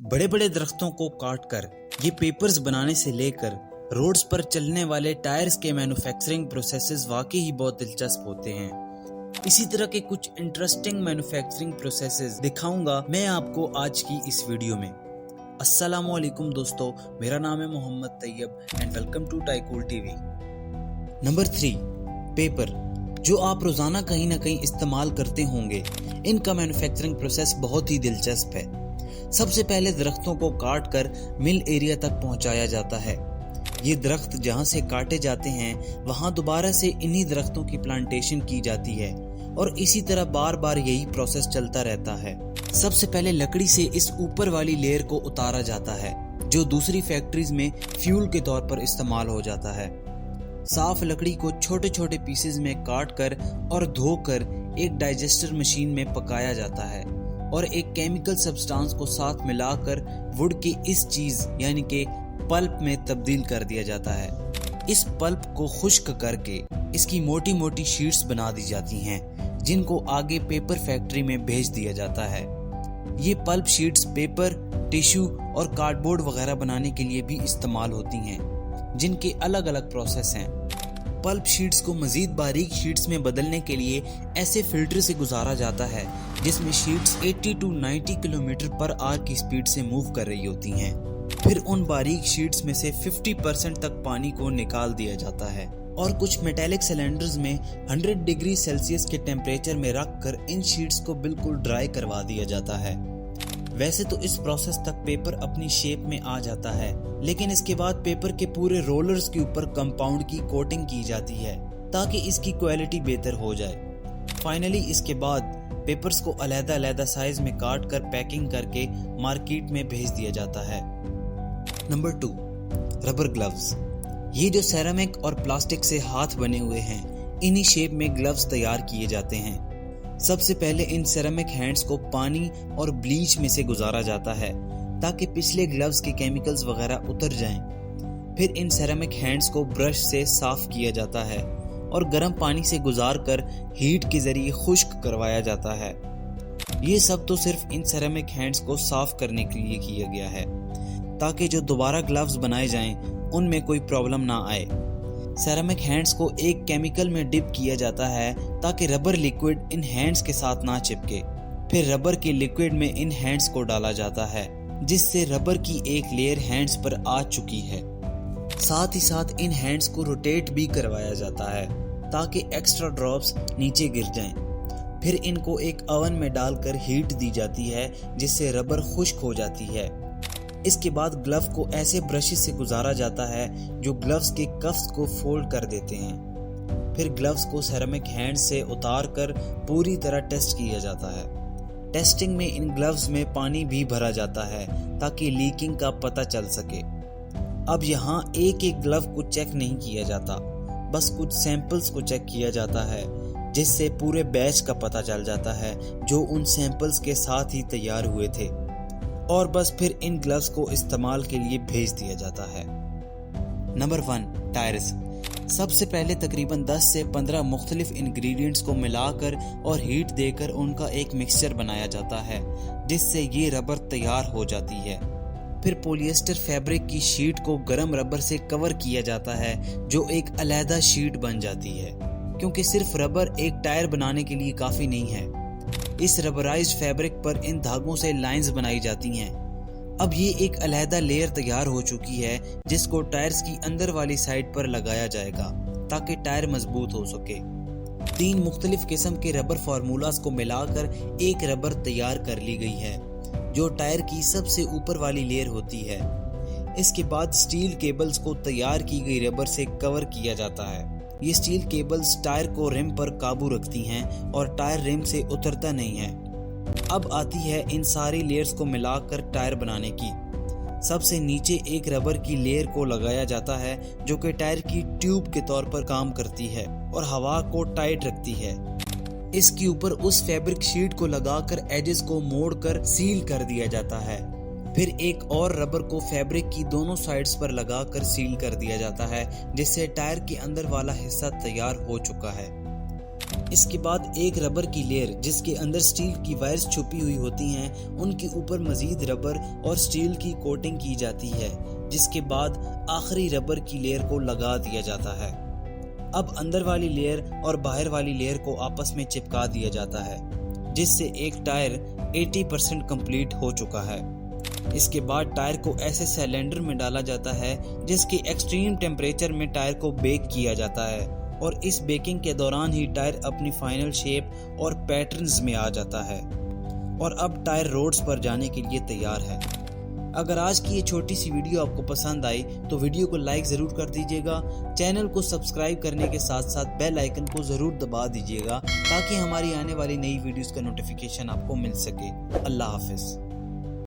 बड़े बड़े दरख्तों को काटकर ये पेपर्स बनाने से लेकर रोड्स पर चलने वाले टायर्स के मैन्युफैक्चरिंग प्रोसेसेस वाकई ही बहुत दिलचस्प होते हैं। इसी तरह के कुछ इंटरेस्टिंग मैन्युफैक्चरिंग प्रोसेसेस दिखाऊंगा मैं आपको आज की इस वीडियो में। अस्सलामुअलैकुम दोस्तों, मेरा नाम है Mohammad Tayyab and welcome to Tycool TV. Number 3, paper, जो आप रोजाना कहीं ना कहीं इस्तेमाल करते होंगे। इनका मैन्युफैक्चरिंग प्रोसेस बहुत ही दिलचस्प है। सबसे पहले दरख्तों को काट कर मिल एरिया तक पहुंचाया जाता है। ये दरख्त जहां से काटे जाते हैं वहां दोबारा से इन्हीं दरख्तों की प्लांटेशन की जाती है और इसी तरह बार बार यही प्रोसेस चलता रहता है। सबसे पहले लकड़ी से इस ऊपर वाली लेयर को उतारा जाता है जो दूसरी फैक्ट्रीज में फ्यूल के तौर पर इस्तेमाल हो जाता है। साफ लकड़ी को छोटे छोटे पीसेस में काट कर और धोकर एक डाइजेस्टर मशीन में पकाया जाता है और एक केमिकल सब्सटेंस को साथ मिलाकर वुड की इस चीज यानी कि पल्प में तब्दील कर दिया जाता है। इस पल्प को खुश्क करके इसकी मोटी मोटी शीट्स बना दी जाती हैं जिनको आगे पेपर फैक्ट्री में भेज दिया जाता है। ये पल्प शीट्स पेपर, टिश्यू और कार्डबोर्ड वगैरह बनाने के लिए भी इस्तेमाल होती हैं जिनके अलग अलग प्रोसेस हैं। पल्प शीट्स को मजीद बारीक शीट्स में बदलने के लिए ऐसे फिल्टर से गुजारा जाता है जिसमें sheets 80 to 90 kilometre per hour की स्पीड से मूव कर रही होती हैं। फिर उन बारीक शीट्स में से 50% तक पानी को निकाल दिया जाता है और कुछ मेटेलिक सिलेंडर्स में 100 डिग्री सेल्सियस के टेम्परेचर में रखकर इन शीट्स को बिल्कुल ड्राई करवा दिया जाता है। वैसे तो इस प्रोसेस तक पेपर अपनी शेप में आ जाता है, लेकिन इसके बाद पेपर के पूरे रोलर्स के ऊपर कंपाउंड की कोटिंग की जाती है ताकि इसकी क्वालिटी बेहतर हो जाए। फाइनली इसके बाद पेपर्स को अलग-अलग साइज में काट कर पैकिंग करके मार्केट में भेज दिया जाता है। Number 2, rubber gloves. ये जो सेरामिक और प्लास्टिक से हाथ बने हुए हैं, इन्हीं शेप में ग्लव्स तैयार किए जाते हैं। सबसे पहले इन सेरामिक हैंड्स को पानी और ब्लीच में से गुजारा जाता है ताकि पिछले ग्लव्स के केमिकल्स वगैरह उतर जाएं। फिर इन सेरामिक हैंड्स को ब्रश से साफ किया जाता है और गर्म पानी से गुजार कर हीट के जरिए खुश्क करवाया जाता है। ये सब तो सिर्फ इन सेरामिक हैंड्स को साफ करने के लिए किया गया है ताकि जो दोबारा ग्लव्स बनाए जाएं उनमें कोई प्रॉब्लम ना आए। सेरामिक हैंड्स को एक केमिकल में डिप किया जाता है ताकि रबर लिक्विड इन हैंड्स के साथ ना चिपके। फिर रबर के लिक्विड में इन हैंड्स को डाला जाता है जिससे रबर की एक लेयर हैंड्स पर आ चुकी है। साथ ही साथ इन हैंड्स को रोटेट भी करवाया जाता है ताकि एक्स्ट्रा ड्रॉप्स नीचे गिर जाएं। फिर इनको एक ओवन में डालकर हीट दी जाती है जिससे रबर खुश्क हो जाती है। इसके बाद ग्लव को ऐसे ब्रशेस से गुजारा जाता है जो ग्लव्स के कफ्स को फोल्ड कर देते हैं। फिर ग्लव्स को सेरामिक हैंड से उतार कर पूरी तरह टेस्ट किया जाता है। टेस्टिंग में इन ग्लव्स में पानी भी भरा जाता है ताकि लीकिंग का पता चल सके। अब यहाँ एक एक ग्लव को चेक नहीं किया जाता, बस कुछ सैंपल्स को चेक किया जाता है जिससे पूरे बैच का पता चल जाता है जो उन सैंपल्स के साथ ही तैयार हुए थे और बस फिर इन ग्लव्स को इस्तेमाल के लिए भेज दिया जाता है। Number 1, tyres. सबसे पहले तकरीबन 10 से 15 मुख्तलिफ इंग्रेडिएंट्स को मिलाकर और हीट देकर उनका एक मिक्सचर बनाया जाता है जिससे ये रबर तैयार हो जाती है। फिर पॉलिएस्टर फैब्रिक की शीट को गर्म रबर से कवर किया जाता है जो एक अलहदा शीट बन जाती है, क्योंकि सिर्फ रबर एक टायर बनाने के लिए काफी नहीं है। इस रबराइज्ड फैब्रिक पर इन धागों से लाइंस बनाई जाती हैं। अब ये एक अलहदा लेयर तैयार हो चुकी है जिसको टायर्स की अंदर वाली साइड पर लगाया जाएगा ताकि टायर मजबूत हो सके। 3 मुख्तलिफ किस्म के रबर फार्मूलास को मिलाकर एक रबर तैयार कर ली गई है जो टायर की सबसे ऊपर वाली लेयर होती है। इसके बाद स्टील केबल्स को तैयार की गई रबर से कवर किया जाता है। ये स्टील केबल्स टायर को रिम पर काबू रखती हैं और टायर रिम से उतरता नहीं है। अब आती है इन सारी लेयर्स को मिलाकर टायर बनाने की। सबसे नीचे एक रबर की लेयर को लगाया जाता है जो कि टायर की ट्यूब के तौर पर काम करती है और हवा को टाइट रखती है। इसके ऊपर उस फैब्रिक शीट को लगाकर एजेस को मोड़कर सील कर दिया जाता है। फिर एक और रबर को फैब्रिक की दोनों साइड्स पर लगाकर सील कर दिया जाता है जिससे टायर के अंदर वाला हिस्सा तैयार हो चुका है। इसके बाद एक रबर की लेयर जिसके अंदर स्टील की वायर्स छुपी हुई होती हैं, उनके ऊपर मजीद रबर और स्टील की कोटिंग की जाती है, जिसके बाद आखिरी रबर की लेयर को लगा दिया जाता है। अब अंदर वाली लेयर और बाहर वाली लेयर को आपस में चिपका दिया जाता है, जिससे एक टायर 80% कंप्लीट हो चुका है। इसके बाद टायर को ऐसे सिलेंडर में डाला जाता है जिसके एक्सट्रीम टेम्परेचर में टायर को बेक किया जाता है, और इस बेकिंग के दौरान ही टायर अपनी फाइनल शेप और पैटर्न्स में आ जाता है और अब टायर रोड्स पर जाने के लिए तैयार है। अगर आज की ये छोटी सी वीडियो आपको पसंद आई तो वीडियो को लाइक ज़रूर कर दीजिएगा, चैनल को सब्सक्राइब करने के साथ साथ बेल आइकन को ज़रूर दबा दीजिएगा ताकि हमारी आने वाली नई वीडियोस का नोटिफिकेशन आपको मिल सके। अल्लाह हाफिज़।